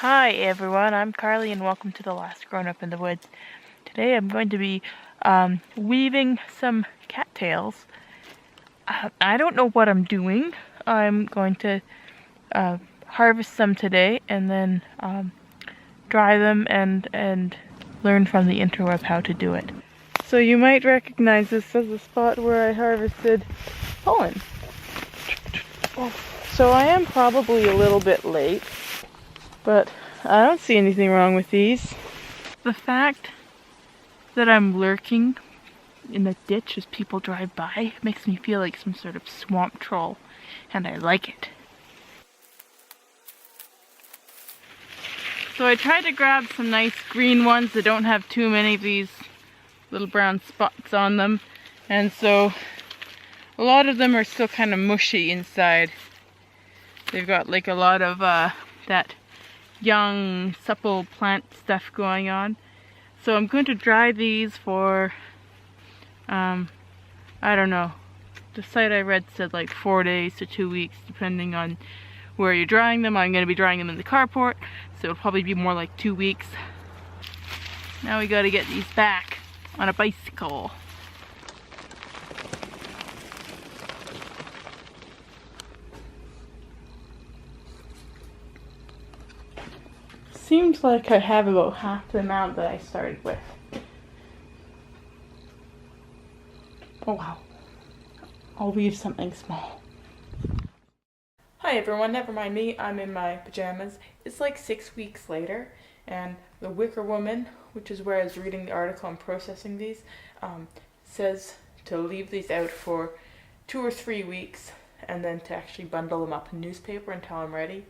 Hi everyone, I'm Carly and welcome to The Last Grown Up in the Woods. Today I'm going to be weaving some cattails. I don't know what I'm doing. I'm going to harvest some today and then dry them and learn from the interweb how to do it. So you might recognize this as the spot where I harvested pollen. So I am probably a little bit late, but I don't see anything wrong with these. The fact that I'm lurking in the ditch as people drive by makes me feel like some sort of swamp troll, and I like it. So I tried to grab some nice green ones that don't have too many of these little brown spots on them, and so a lot of them are still kind of mushy inside. They've got like a lot of that young, supple plant stuff going on. So I'm going to dry these for, I don't know. The site I read said like 4 days to 2 weeks, depending on where you're drying them. I'm going to be drying them in the carport, so it'll probably be more like 2 weeks. Now we got to get these back on a bicycle. Seems like I have about half the amount that I started with. Oh wow. I'll weave something small. Hi everyone, never mind me, I'm in my pajamas. It's like 6 weeks later, and the Wicker Woman, which is where I was reading the article and processing these, says to leave these out for 2 or 3 weeks and then to actually bundle them up in newspaper until I'm ready.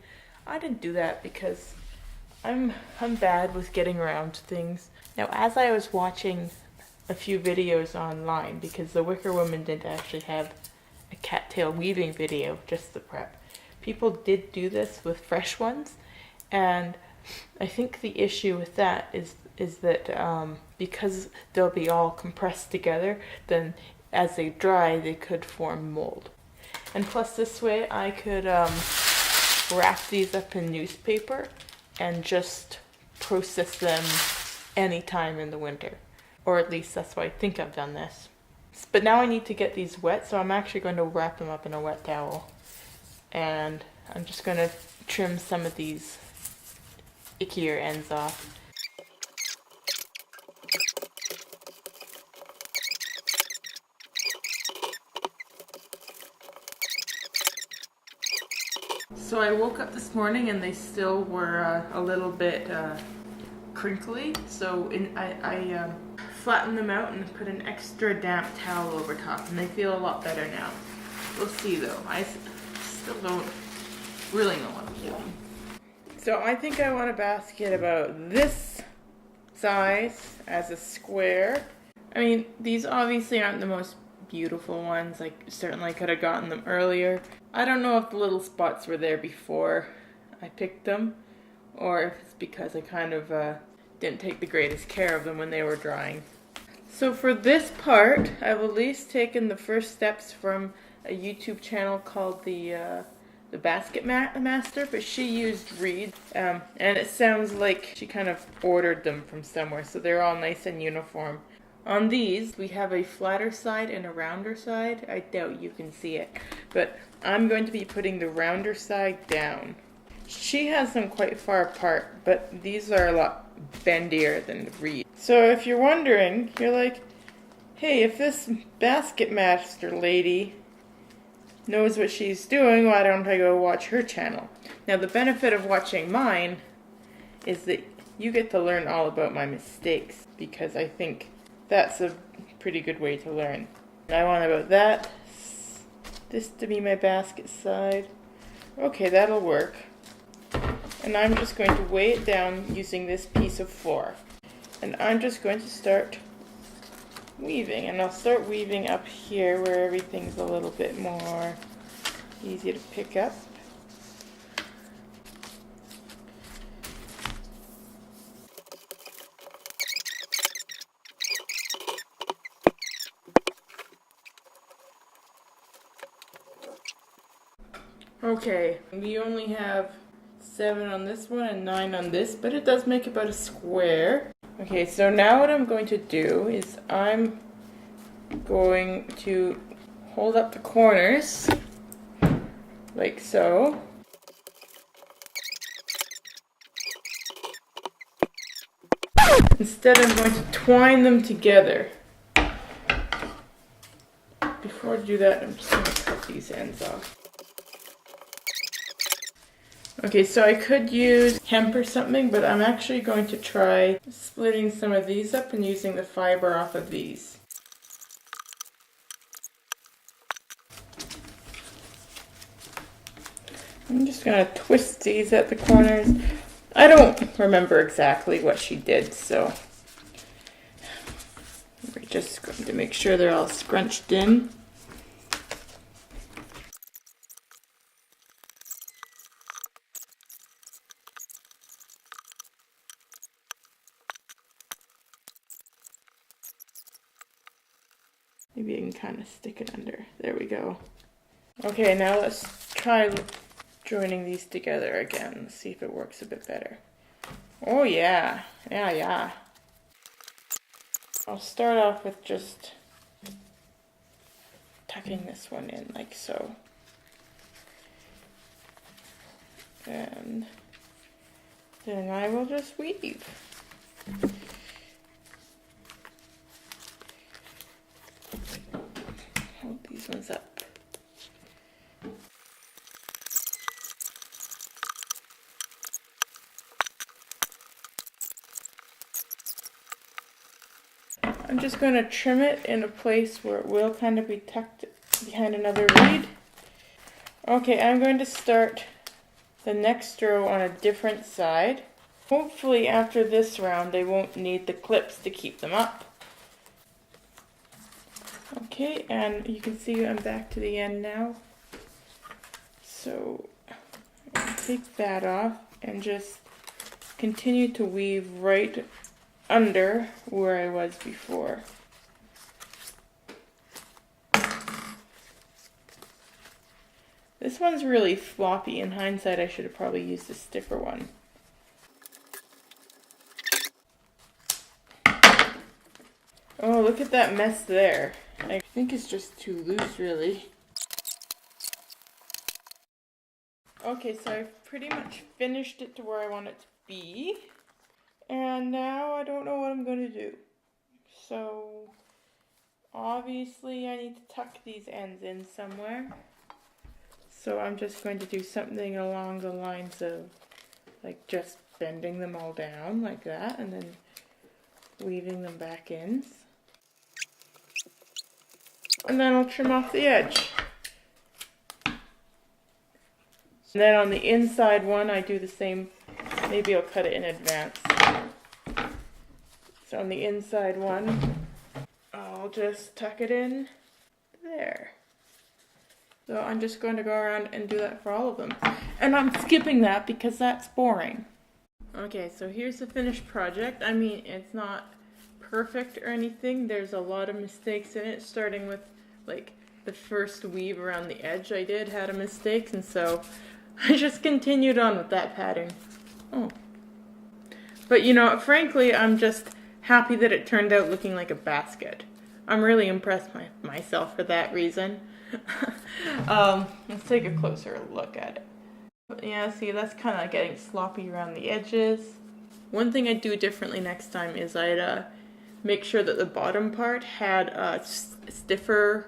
I didn't do that because I'm bad with getting around to things. Now, as I was watching a few videos online, because the Wicker Woman didn't actually have a cattail weaving video, just the prep, people did do this with fresh ones, and I think the issue with that is that because they'll be all compressed together, then as they dry, they could form mold. And plus, this way I could wrap these up in newspaper and just process them anytime in the winter. Or at least that's why I think I've done this. But now I need to get these wet, so I'm actually going to wrap them up in a wet towel. And I'm just going to trim some of these ickier ends off. So I woke up this morning and they still were a little bit crinkly, so I flattened them out and put an extra damp towel over top, and they feel a lot better now. We'll see though. I still don't really know what I'm doing. So I think I want a basket about this size as a square. I mean, these obviously aren't the most beautiful ones. I certainly could have gotten them earlier. I don't know if the little spots were there before I picked them, or if it's because I kind of didn't take the greatest care of them when they were drying. So for this part, I've at least taken the first steps from a YouTube channel called the Basket Master, but she used reeds, and it sounds like she kind of ordered them from somewhere, so they're all nice and uniform. On these, we have a flatter side and a rounder side. I doubt you can see it, but I'm going to be putting the rounder side down. She has them quite far apart, but these are a lot bendier than the reed. So if you're wondering, you're like, hey, if this Basket Master lady knows what she's doing, why don't I go watch her channel? Now the benefit of watching mine is that you get to learn all about my mistakes, because I think that's a pretty good way to learn. I want about this to be my basket side. Okay, that'll work. And I'm just going to weigh it down using this piece of 4. And I'm just going to start weaving. And I'll start weaving up here where everything's a little bit more easy to pick up. Okay, we only have 7 on this one and 9 on this, but it does make about a square. Okay, so now what I'm going to do is I'm going to hold up the corners like so. Instead, I'm going to twine them together. Before I do that, I'm just going to cut these ends off. Okay, so I could use hemp or something, but I'm actually going to try splitting some of these up and using the fiber off of these. I'm just going to twist these at the corners. I don't remember exactly what she did, so we're just going to make sure they're all scrunched in. Maybe I can kind of stick it under. There we go. Okay, now let's try joining these together again. See if it works a bit better. Oh yeah. Yeah. I'll start off with just tucking this one in like so. And then I will just weave. Hold these ones up. I'm just going to trim it in a place where it will kind of be tucked behind another reed. Okay, I'm going to start the next row on a different side. Hopefully after this round they won't need the clips to keep them up. Okay, and you can see I'm back to the end now. So I'm going to take that off and just continue to weave right under where I was before. This one's really floppy. In hindsight, I should have probably used a stiffer one. Oh, look at that mess there. I think it's just too loose, really. Okay, so I've pretty much finished it to where I want it to be. And now I don't know what I'm going to do. So, obviously I need to tuck these ends in somewhere. So I'm just going to do something along the lines of, like, just bending them all down like that, and then weaving them back in. And then I'll trim off the edge. And then on the inside one, I do the same. Maybe I'll cut it in advance. So on the inside one, I'll just tuck it in there. So I'm just going to go around and do that for all of them. And I'm skipping that because that's boring. Okay, so here's the finished project. I mean, it's not perfect or anything. There's a lot of mistakes in it, starting with like the first weave around the edge I did had a mistake, and so I just continued on with that pattern. Oh. But you know, frankly, I'm just happy that it turned out looking like a basket. I'm really impressed with myself for that reason. Let's take a closer look at it. Yeah, see, that's kind of getting sloppy around the edges. One thing I'd do differently next time is I'd make sure that the bottom part had stiffer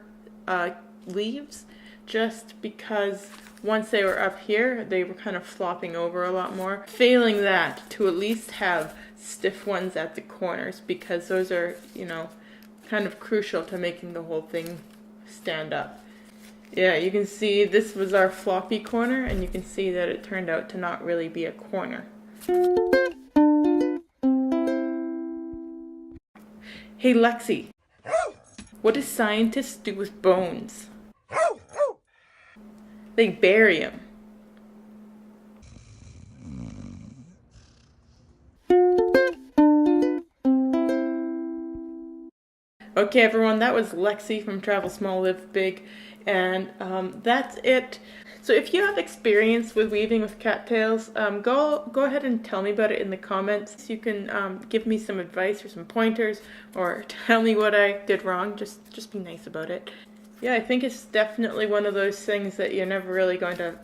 leaves, just because once they were up here, they were kind of flopping over a lot more. Failing that, to at least have stiff ones at the corners, because those are, you know, kind of crucial to making the whole thing stand up. Yeah, you can see this was our floppy corner, and you can see that it turned out to not really be a corner. Hey Lexi, what do scientists do with bones? They bury them. Okay everyone, that was Lexi from Travel Small Live Big, and that's it. So if you have experience with weaving with cattails, go ahead and tell me about it in the comments. You can give me some advice or some pointers, or tell me what I did wrong. Just be nice about it. Yeah, I think it's definitely one of those things that you're never really going to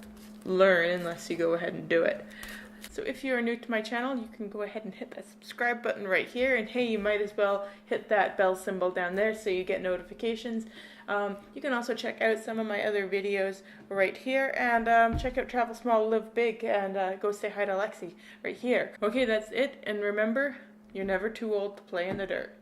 learn unless you go ahead and do it. So if you are new to my channel, you can go ahead and hit that subscribe button right here, and hey, you might as well hit that bell symbol down there so you get notifications. You can also check out some of my other videos right here, and check out Travel Small, Live Big, and go say hi to Lexi right here. Okay, that's it, and remember, you're never too old to play in the dirt.